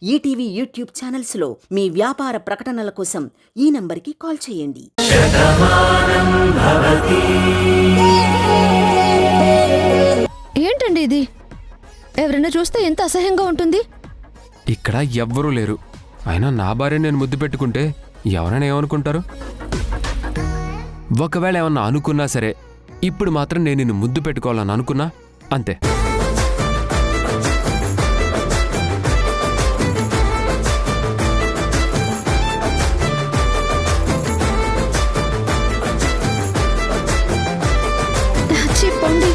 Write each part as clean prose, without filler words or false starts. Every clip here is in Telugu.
ఈటీవీ యూట్యూబ్ ఛానల్స్లో మీ వ్యాపార ప్రకటనల కోసం ఈ నంబర్కి కాల్ చేయండి. ఏంటండి ఇది? ఎవరైనా చూస్తే ఎంత అసహ్యంగా ఉంటుంది. ఇక్కడ ఎవ్వరూ లేరు. అయినా నా భార్య నేను ముద్దు పెట్టుకుంటే ఎవరైనా ఏమనుకుంటారు? ఒకవేళ ఏమన్నా అనుకున్నా సరే, ఇప్పుడు మాత్రం నేను నిన్ను ముద్దు పెట్టుకోవాలని అనుకున్నా అంతే. చెప్పండి.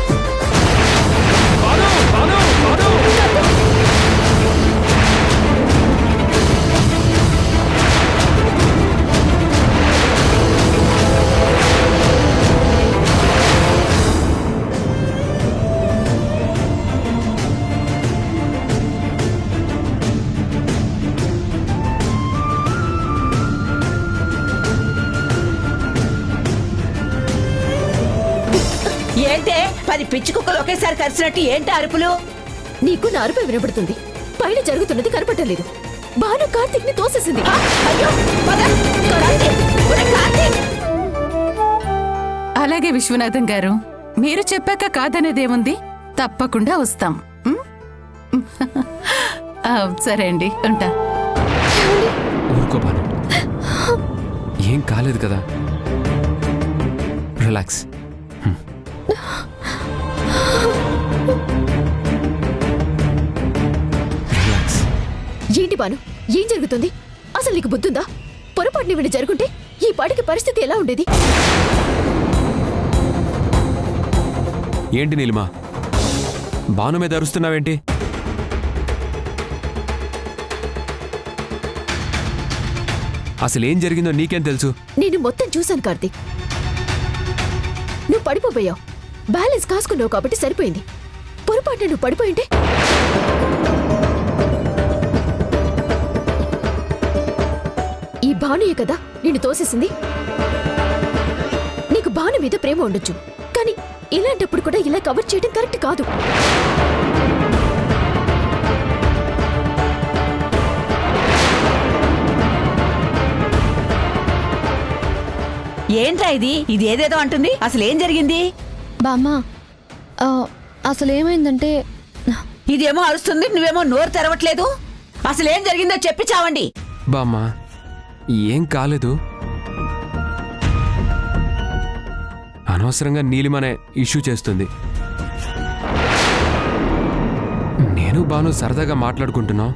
ఏంటే 10 పిచ్చి కుక్కలు ఒకేసారి కలిసినట్టు ఏంటి అరుపులు? నీకు నా అరుపు వినపడుతుంది. పైన జరుగుతున్నది కనపట్టలేదు. భాను కార్తీక్ ని తోసేసింది. అయ్యో, పద, కార్తీక్, ఒరే కార్తీక్. అలాగే విశ్వనాథం గారు, మీరు చెప్పాక కాదనేదేముంది? తప్పకుండా వస్తాం. సరే అండి, ఉంటా. ఊరుకో భాను, ఏం కాలేదు కదా, రిలాక్స్. ఏంటి బాను, ఏం జరుగుతుంది? అసలు నీకు బుద్ధుందా? పొరపాటుని వీడు జరుగుంటే ఈ పాటికి పరిస్థితి ఎలా ఉండేది? ఏంటి నీలిమా, భాను మీద అరుస్తున్నావేంటి? అసలేం జరిగిందో నీకేం తెలుసు? నేను మొత్తం చూశాను కార్తీక్. నువ్వు పడిపోయావు. బ్యాలెన్స్ కాసుకున్నావు కాబట్టి సరిపోయింది. పొరపాటున నువ్వు పడిపోయింటే ఈ భానుయే కదా నిన్ను తోసేసింది. నీకు భాను మీద ప్రేమ ఉండొచ్చు, కానీ ఇలాంటప్పుడు కూడా ఇలా కవర్ చేయడం కరెక్ట్ కాదు. ఏంట్రా ఇది ఏదేదో అంటుంది. అసలు ఏం జరిగింది? బామ్మా, అసలేమైందంటే ఇదేమో అరుస్తుంది, నువ్వేమో నోరు తెరవట్లేదు. అసలు ఏం జరిగిందో చెప్పి చావండి. బామ్మా, ఏం కాలేదు. అనవసరంగా నీలిమనే ఇష్యూ చేస్తుంది. నేను బాను సరదాగా మాట్లాడుకుంటున్నాం.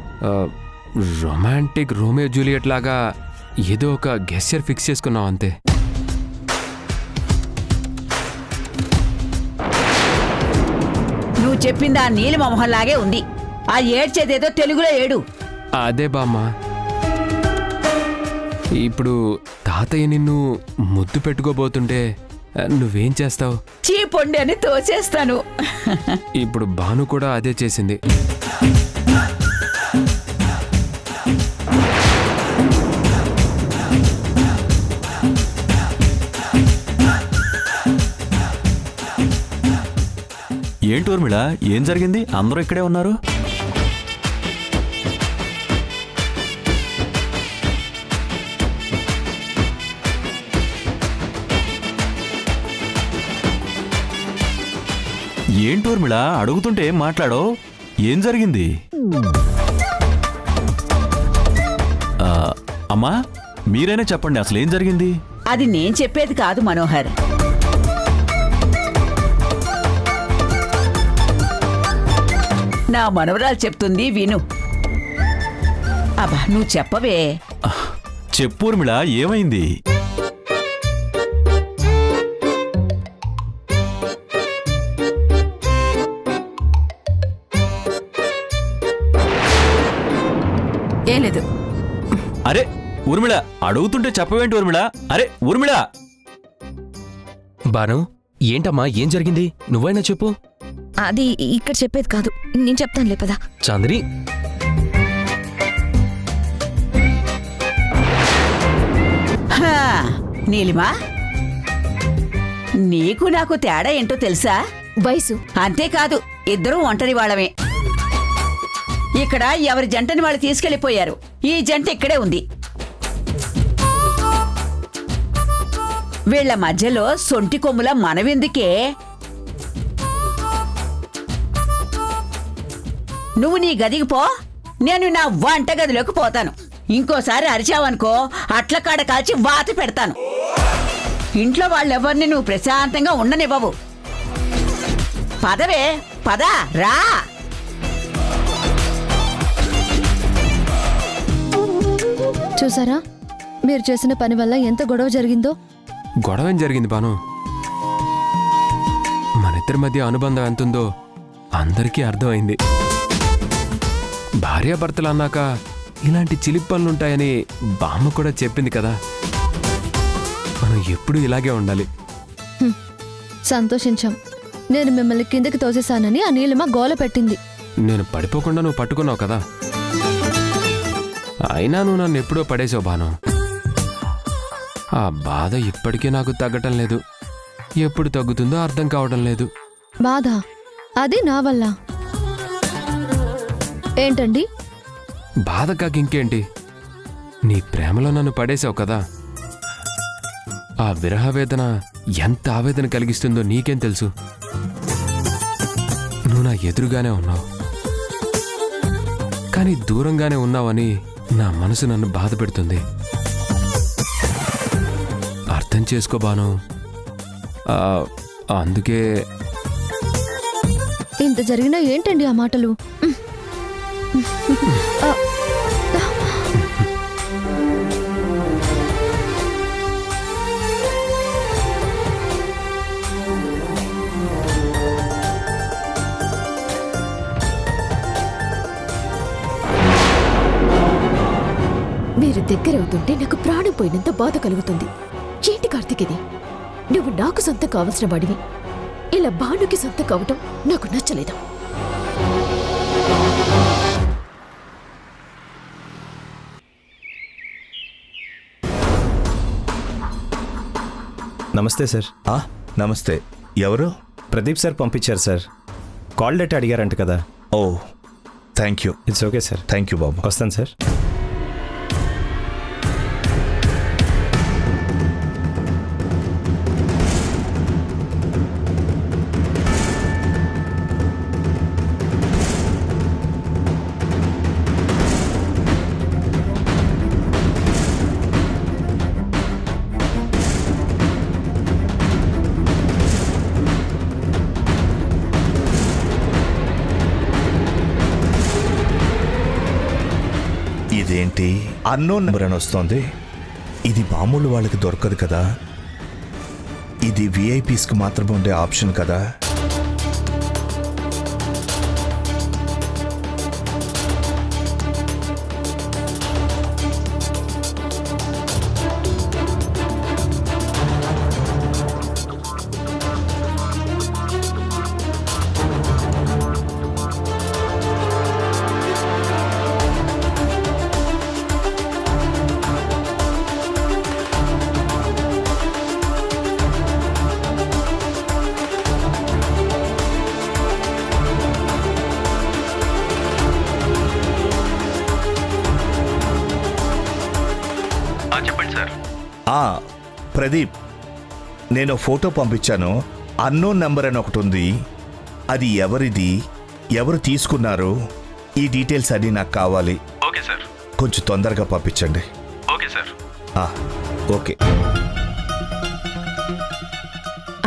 రొమాంటిక్ రోమియో జూలియట్ లాగా ఏదో ఒక గెస్చర్ ఫిక్స్ చేసుకున్నాం అంతే. నువ్వు చెప్పింది ఆ నీలిమ మొహంలాగే ఉంది. ఆ ఏడ్చేదేదో తెలుగులో ఏడు. అదే బామ్మా, ఇప్పుడు తాతయ్య నిన్ను ముద్దు పెట్టుకోబోతుంటే నువ్వేం చేస్తావు? చీపొండి అని తోచేస్తాను. ఇప్పుడు భాను కూడా అదే చేసింది. ఏంటి ఊర్మిళ, ఏం జరిగింది? అందరూ ఇక్కడే ఉన్నారు. ఏంటి ఊర్మిళ, అడుగుతుంటే ఏం మాట్లాడో? ఏం జరిగింది? అమ్మా, మీరైనా చెప్పండి, అసలు ఏం జరిగింది? అది నేను చెప్పేది కాదు మనోహర్. నా మనవరాలు చెప్తుంది విను. అబ్బా, నువ్వు చెప్పవే. చెప్పు ఊర్మిళ, ఏమైంది? ఏం లేదు. అరే ఊర్మిళ, అడుగుతుంటే చెప్పవేంటి ఊర్మిళ? అరే ఊర్మిళ! బాను, ఏంటమ్మా, ఏం జరిగింది? నువ్వైనా చెప్పు. అది ఇక్కడ చెప్పేది కాదు, నేను చెప్తానులే పదా. చాందిని, నీలిమా, నీకు నాకు తేడా ఏంటో తెలుసా? వయసు. అంతేకాదు, ఇద్దరూ ఒంటరి వాళ్ళమే. ఇక్కడ ఎవరి జంటని వాళ్ళు తీసుకెళ్లిపోయారు. ఈ జంట ఇక్కడే ఉంది. వీళ్ల మధ్యలో సొంటి కొమ్ముల మనవెందుకే? నువ్వు నీ గదికి పో, నేను నా వంట గదిలోకి పోతాను. ఇంకోసారి అరిచావనుకో అట్ల కాడ కాల్చి వాత పెడతాను. ఇంట్లో వాళ్ళెవరిని నువ్వు ప్రశాంతంగా ఉండనివ్వవు. పదవే, పద, రా. చూసారా మీరు చేసిన పని వల్ల ఎంత గొడవ జరిగిందో? గొడవ ఏం జరిగింది బాను? మనిద్దరి మధ్య అనుబంధం ఎంతుందో అందరికీ అర్థమైంది. భార్యాభర్తలు అన్నాక ఇలాంటి చిలిపి పనులుంటాయని బామ్మ కూడా చెప్పింది కదా. మనం ఎప్పుడూ ఇలాగే ఉండాలి. సంతోషించాం. నేను మిమ్మల్ని కిందకి తోసేశానని ఆ నీలిమ గోల పెట్టింది. నేను పడిపోకుండా నువ్వు పట్టుకున్నావు కదా. అయినా నువ్వు నన్ను ఎప్పుడో పడేసావు బాను. ఆ బాధ ఇప్పటికీ నాకు తగ్గటం లేదు. ఎప్పుడు తగ్గుతుందో అర్థం కావడం లేదు. బాధ అది నా వల్ల ఏంటండి? బాధ కాక ఇంకేంటి, నీ ప్రేమలో నన్ను పడేసావు కదా. ఆ విరహ వేదన ఎంత ఆవేదన కలిగిస్తుందో నీకేం తెలుసు. నువ్వు నా ఎదురుగానే ఉన్నావు, కానీ దూరంగానే ఉన్నావని నా మనసు నన్ను బాధ పెడుతుంది. అర్థం చేసుకో బాను. అందుకే ఇంత జరిగినా ఏంటండి ఆ మాటలు? మీరు దగ్గరవుతుంటే నాకు ప్రాణం పోయినంత బాధ కలుగుతుంది. ఏంటి కార్తీక్ ఇది? నువ్వు నాకు సొంతం కావలసిన వాడివి. ఇలా బానుకి సొంతం కావటం నాకు నచ్చలేదు. నమస్తే సార్. నమస్తే. ఎవరు? ప్రదీప్ సార్ పంపించారు సార్. కాల్ డేట్ అడిగారంట కదా. ఓ, thank you. It's okay sir. Thank you బాబు. వస్తాను సార్. ఇదేంటి అన్నోన్ నెంబర్ అని వస్తోంది? ఇది మామూలు వాళ్ళకి దొరకదు కదా. ఇది విఐపీస్కి మాత్రమే ఉండే ఆప్షన్ కదా. ప్రదీప్, నేను ఫోటో పంపించాను. అన్నోన్ నెంబర్ అని ఒకటి ఉంది. అది ఎవరిది, ఎవరు తీసుకున్నారు, ఈ డీటెయిల్స్ అన్నీ నాకు కావాలి. Okay sir. కొంచెం తొందరగా పంపించండి. Okay sir. ఓకే.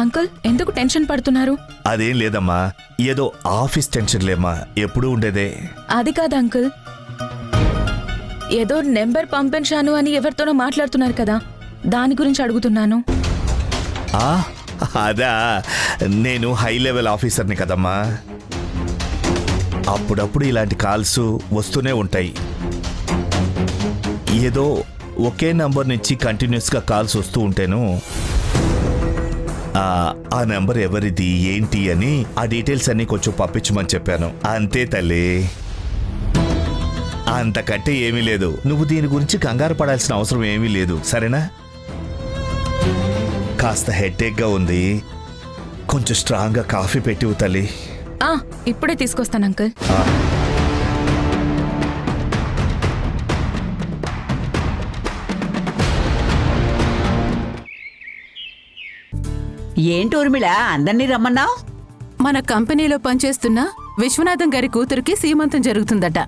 అంకుల్, ఎందుకు టెన్షన్ పడుతున్నారు? అదేం లేదమ్మా, ఏదో ఆఫీస్ టెన్షన్లేమ్మా, ఎప్పుడూ ఉండేదే. అది కాదు అంకుల్, ఏదో నెంబర్ పంపించాను అని ఎవరితోనో మాట్లాడుతున్నారు కదా, దాని గురించి అడుగుతున్నాను. అదా, నేను హై లెవెల్ ఆఫీసర్ని కదమ్మా. అప్పుడప్పుడు ఇలాంటి కాల్స్ వస్తూనే ఉంటాయి. ఏదో ఒకే నంబర్ నుంచి కంటిన్యూస్గా కాల్స్ వస్తూ ఉంటేను ఆ నెంబర్ ఎవరిది ఏంటి అని ఆ డీటెయిల్స్ అన్నీ కొంచెం పంపించమని చెప్పాను. అంతే తల్లి, అంతకంటే ఏమీ లేదు. నువ్వు దీని గురించి కంగారు పడాల్సిన అవసరం ఏమీ లేదు, సరేనా? కాస్త హెడ్ఏక్గా ఉంది, కొంచెం స్ట్రాంగ్గా కాఫీ పెట్టివు తల్లి. ఇప్పుడే తీసుకొస్తాను అంకుల్. ఏంటి ఊర్మిళ అందరినీ రమ్మన్నావు? మన కంపెనీలో పనిచేస్తున్న విశ్వనాథం గారి కూతురికి సీమంతం జరుగుతుందట.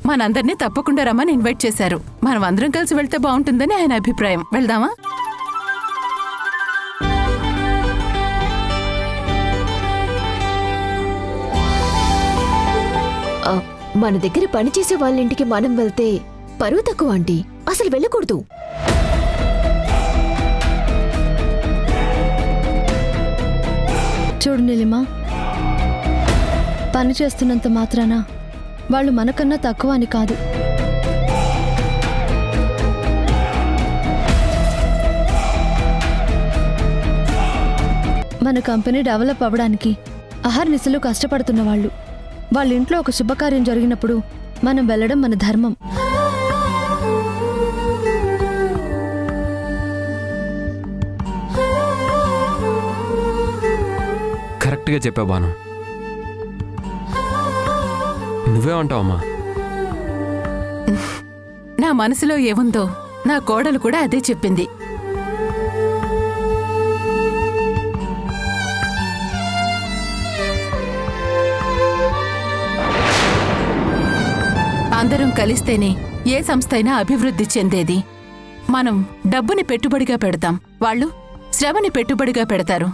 మనందరినీ తప్పకుండా రమ్మని ఇన్వైట్ చేశారు. మనం అందరం కలిసి వెళ్తే బాగుంటుందని ఆయన అభిప్రాయం. వెళ్దామా? మన దగ్గర పనిచేసే వాళ్ళ ఇంటికి మనం వెళ్తే పరువు తక్కువ ఆంటీ. అసలు వెళ్ళకూడదు. చూడు నీలిమా, పని చేస్తున్నంత మాత్రాన వాళ్ళు మనకన్నా తక్కువ అని కాదు. మన కంపెనీ డెవలప్ అవ్వడానికి అహర్నిశలు కష్టపడుతున్న వాళ్ళు. వాళ్ళ ఇంట్లో ఒక శుభకార్యం జరిగినప్పుడు మనం వెళ్ళడం మన ధర్మం. కరెక్ట్గా చెప్పావు బాను. నువ్వేమంటావమ్మా? నా మనసులో ఏముందో నా కోడలు కూడా అదే చెప్పింది. అందరం కలిస్తేనే ఏ సంస్థ అయినా అభివృద్ధి చెందేది. మనం డబ్బుని పెట్టుబడిగా పెడతాం, వాళ్ళు శ్రమని పెట్టుబడిగా పెడతారు.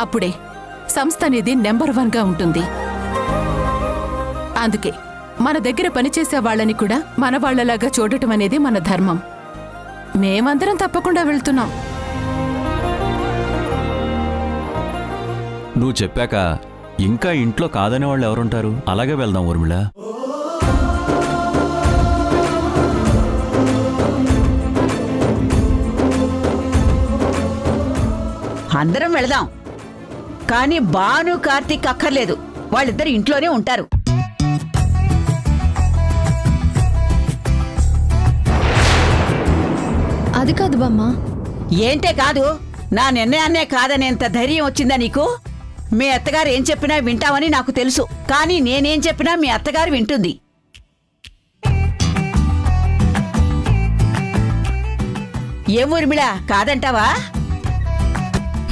అప్పుడే సంస్థ అనేది నెంబర్ 1గా ఉంటుంది. అందుకే మన దగ్గర పనిచేసే వాళ్ళని కూడా మన వాళ్లలాగా చూడటం అనేది మన ధర్మం. మేమందరం తప్పకుండా వెళ్తున్నాం. నువ్వు చెప్పాక ఇంకా ఇంట్లో కాదనే వాళ్ళు ఎవరుంటారు? అలాగే వెళ్దాం ఊర్మిళ. అందరం వెళదాం. కానీ బాను కార్తీక్ అక్కర్లేదు, వాళ్ళిద్దరు ఇంట్లోనే ఉంటారు. అది కాదు బామ్మ. ఏంటే కాదు? నా నిర్ణయాన్నే కాదనేంత ధైర్యం వచ్చిందా నీకు? మీ అత్తగారు ఏం చెప్పినా వింటావని నాకు తెలుసు, కానీ నేనేం చెప్పినా మీ అత్తగారు వింటుంది. ఏం ఊర్మిళ, కాదంటావా?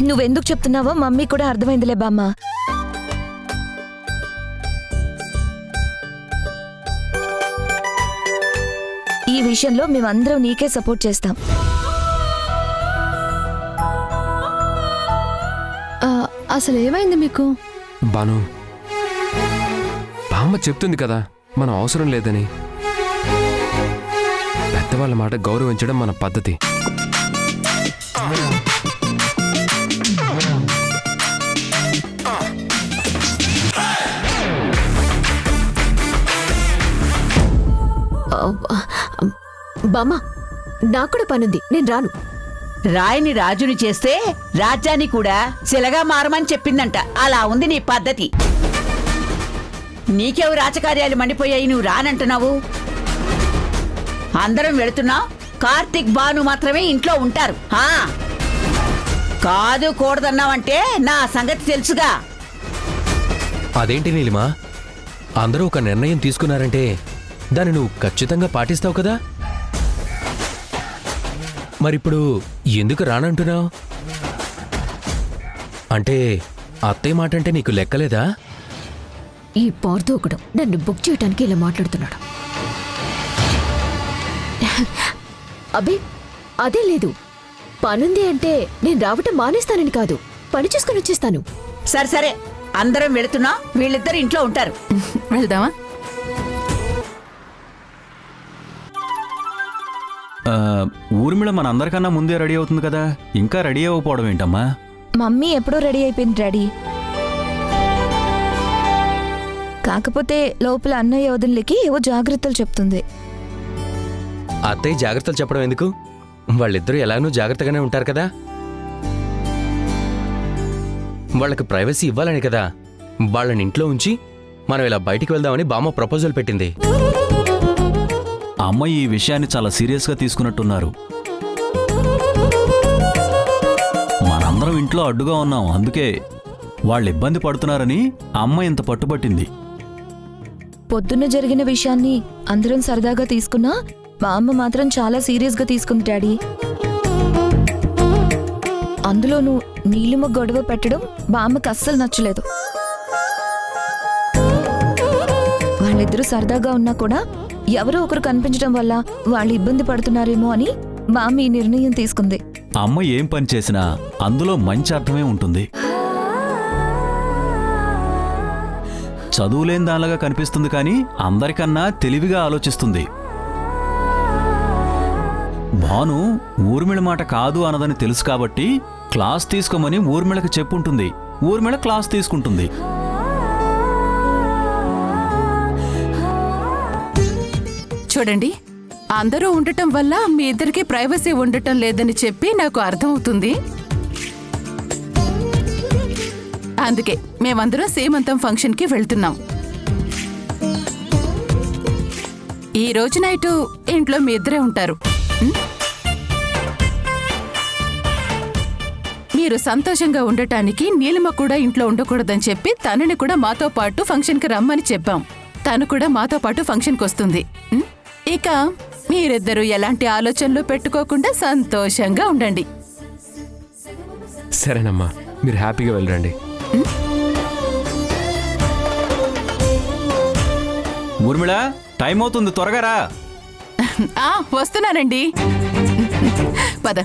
నువ్వెందుకు చెప్తున్నావో మమ్మీ కూడా అర్థమైందిలే బామ్మ. ఈ విషయంలో మేమందరం నీకే సపోర్ట్ చేస్తాం. అసలు ఏమైంది మీకు? బాను, బామ్మ చెప్తుంది కదా మనం అవసరం లేదని. పెద్దవాళ్ళ మాట గౌరవించడం మన పద్ధతి. బామ్మ, నాకు కూడా పనుంది, నేను రాను. రాయిని రాజుని చేస్తే రాజ్యాన్ని కూడా శిలగా మారమని చెప్పిందంట. అలా ఉంది నీ పద్ధతి. నీకెవు రాజకార్యాలు మండిపోయాయి, నువ్వు రానంటున్నావు? అందరం వెళుతున్నాం, కార్తీక్ బాను మాత్రమే ఇంట్లో ఉంటారు. కాదు కూడదన్నావంటే నా సంగతి తెలుసుగా. అదేంటి నీలిమా, అందరూ ఒక నిర్ణయం తీసుకున్నారంటే దాన్ని నువ్వు ఖచ్చితంగా పాటిస్తావు కదా. మరిప్పుడు ఎందుకు రానంటున్నావు? అంటే అత్తయ్య మాట అంటే నీకు లెక్కలేదా? ఈ పార్దోకుడు నన్ను బుక్ చేయడానికి ఇలా మాట్లాడుతున్నాడు. అబ్బే అదే లేదు. పనుంది అంటే నేను రావటం మానేస్తానని కాదు, పని చేసుకుని వచ్చేస్తాను. సరే సరే, అందరం వెళుతున్నాం, వీళ్ళిద్దరు ఇంట్లో ఉంటారు. వెళ్దామా? ఊర్మిళ మన అందరికన్నా ముందే రెడీ అవుతుంది కదా, ఇంకా రెడీ అవ్వకపోవడం ఏంటమ్మా? మమ్మీ ఎప్పుడో రెడీ అయిపోయింది డాడీ. కాకపోతే లోపల అన్నయ్య వదినలకి ఏవో జాగ్రత్తలు చెప్తుంది. అత్తయ్య జాగ్రత్తలు చెప్పడం ఎందుకు? వాళ్ళిద్దరూ ఎలాగనూ జాగ్రత్తగానే ఉంటారు కదా. వాళ్ళకి ప్రైవసీ ఇవ్వాలని కదా వాళ్ళని ఇంట్లో ఉంచి మనం ఇలా బయటికి వెళ్దామని బామ్మ ప్రపోజల్ పెట్టింది. అమ్మ ఈ విషయాన్ని చాలా సీరియస్గా తీసుకున్నట్టున్నారు. మనందరం ఇంట్లో అడ్డుగా ఉన్నాం, అందుకే వాళ్ళు ఇబ్బంది పడుతున్నారని అమ్మ ఇంత పట్టుబట్టింది. పొద్దున్న జరిగిన విషయాన్ని అందరం సరదాగా తీసుకున్నా బామ్మ మాత్రం చాలా సీరియస్గా తీసుకుంది డాడీ. అందులోనూ నీలిమ గొడవ పెట్టడం బామ్మకి అస్సలు నచ్చలేదు. వాళ్ళిద్దరూ సరదాగా ఉన్నా కూడా ఎవరో ఒకరు కనిపించడం వల్ల వాళ్ళు ఇబ్బంది పడుతున్నారేమో అని బామ్మ ఈ నిర్ణయం తీసుకుంది. అమ్మ ఏం పని చేసినా అందులో మంచి అర్థమే ఉంటుంది. చదువులేని దానిలాగా కనిపిస్తుంది కానీ అందరికన్నా తెలివిగా ఆలోచిస్తుంది. భాను ఊర్మిళ మాట కాదు అన్నదని తెలుసు కాబట్టి క్లాస్ తీసుకోమని ఊర్మిళకి చెప్పుంటుంది. ఊర్మిళ క్లాస్ తీసుకుంటుంది. చూడండి, అందరూ ఉండటం వల్ల మీ ఇద్దరికి ప్రైవసీ ఉండటం లేదని చెప్పి నాకు అర్థమవుతుంది. అందుకే మేమందరం సీమంతం ఫంక్షన్కి వెళ్తున్నాం. ఈ రోజు నైటు ఇంట్లో మీ ఇద్దరే ఉంటారు. మీరు సంతోషంగా ఉండటానికి నీలిమ కూడా ఇంట్లో ఉండకూడదని చెప్పి తనని కూడా మాతో పాటు ఫంక్షన్కి రమ్మని చెప్పాం. తను కూడా మాతో పాటు ఫంక్షన్కి వస్తుంది. ఇక మీరిద్దరూ ఎలాంటి ఆలోచనలు పెట్టుకోకుండా సంతోషంగా ఉండండి. సరేనమ్మా, మీరు హ్యాపీగా వెళ్ళరండి. ఊర్మిళ, టైం అవుతుంది, త్వరగా రా. వస్తున్నానండి. పద.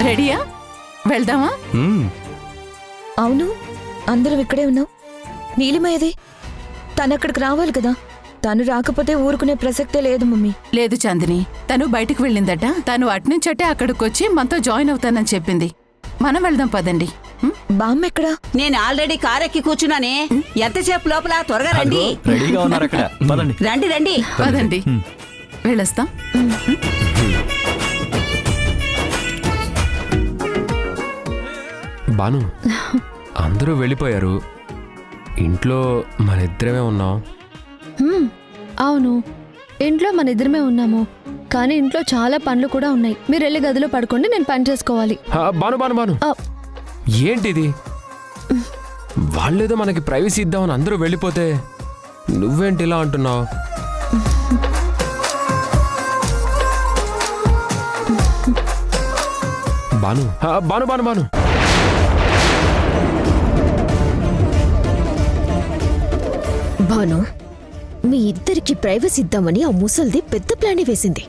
రెడీయా? వెళ్దామా? అవును, అందరం ఇక్కడే ఉన్నాం. నీలిమ ఏది? తనక్కడికి రావాలి కదా. తను రాకపోతే ఊరుకునే ప్రసక్తే లేదు మమ్మీ. లేదు చాందిని, తను బయటికి వెళ్ళిందట. తను అట్నుంచటే అక్కడికొచ్చి మనతో జాయిన్ అవుతానని చెప్పింది. మనం వెళ్దాం పదండి. బామ్మ ఎక్కడా? నేను ఆల్రెడీ కారెక్కి కూర్చున్నానే. ఎంతసేపు లోపల? త్వరగా రండి. రెడీగా ఉన్నారు అక్కడ. పదండి. రండి రండి. పదండి, వెళ్ళొస్తాం. బాను, అందరూ వెళ్ళిపోయారు. ఇంట్లో మన ఇద్దరమే ఉన్నాం. అవును, ఇంట్లో మన ఇద్దరమే ఉన్నాము. కానీ ఇంట్లో చాలా పనులు కూడా ఉన్నాయి. మీరు వెళ్ళి గదిలో పడుకోండి, నేను పని చేసుకోవాలి. బాను బాను బాను, ఏంటిది? వాళ్ళేదో మనకి ప్రైవసీ ఇద్దామని అందరూ వెళ్ళిపోతే నువ్వేంటి ఇలా అంటున్నావు? బాను బాను బాను బాను భాను, మీ ఇద్దరికి ప్రైవసీ ఇద్దామని ఆ ముసల్ది పెద్ద ప్లానే వేసింది.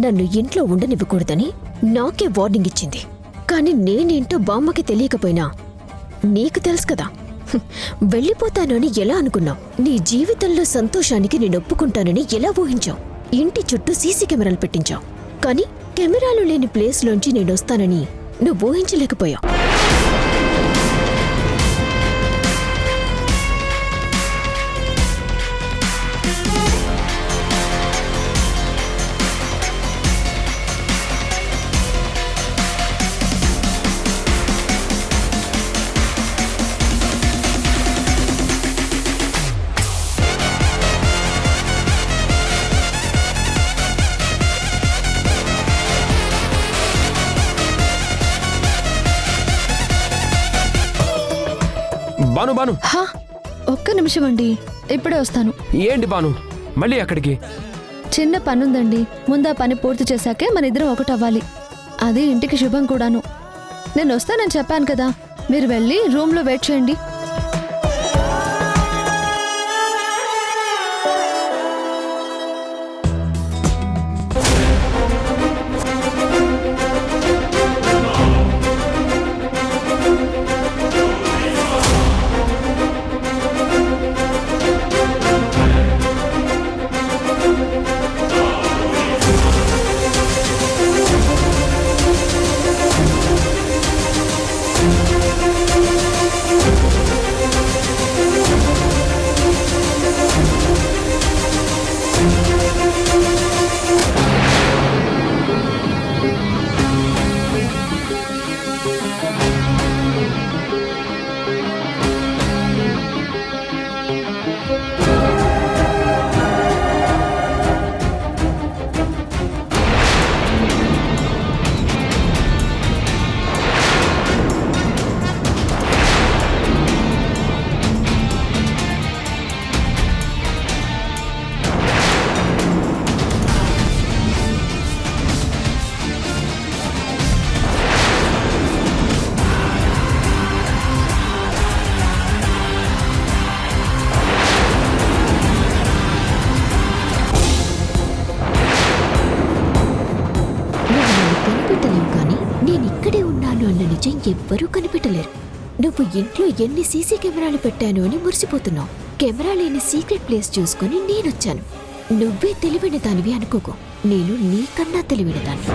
నన్ను ఇంట్లో ఉండనివ్వకూడదని నాకే వార్నింగ్ ఇచ్చింది. కానీ నేనేంటో బామ్మకి తెలియకపోయినా నీకు తెలుసు కదా. వెళ్ళిపోతానని ఎలా అనుకున్నావు? నీ జీవితంలో సంతోషానికి నేను ఒప్పుకుంటానని ఎలా ఊహించావు? ఇంటి చుట్టూ సీసీ కెమెరాలు పెట్టించావు. కానీ కెమెరాలు లేని ప్లేస్లోంచి నేను వస్తానని నువ్వు ఊహించలేకపోయావు. బాను బాను, ఒక్క నిమిషం అండి, ఇప్పుడే వస్తాను. ఏంటి బాను మళ్ళీ అక్కడికి? చిన్న పనుందండి. ముందు ఆ పని పూర్తి చేశాకే మన ఇద్దరం ఒకటవ్వాలి. అదే ఇంటికి శుభం కూడాను. నేను వస్తానని చెప్పాను కదా, మీరు వెళ్ళి రూమ్లో వెయిట్ చేయండి. ఉన్న నిజం ఎవ్వరూ కనిపెట్టలేరు. నువ్వు ఇంట్లో ఎన్ని సీసీ కెమెరాలు పెట్టాను అని మురిసిపోతున్నావు. కెమెరా లేని సీక్రెట్ ప్లేస్ చూసుకుని నేనొచ్చాను. నువ్వే తెలివైన దానివి అనుకోకు, నేను నీకన్నా తెలివైన దాన్ని.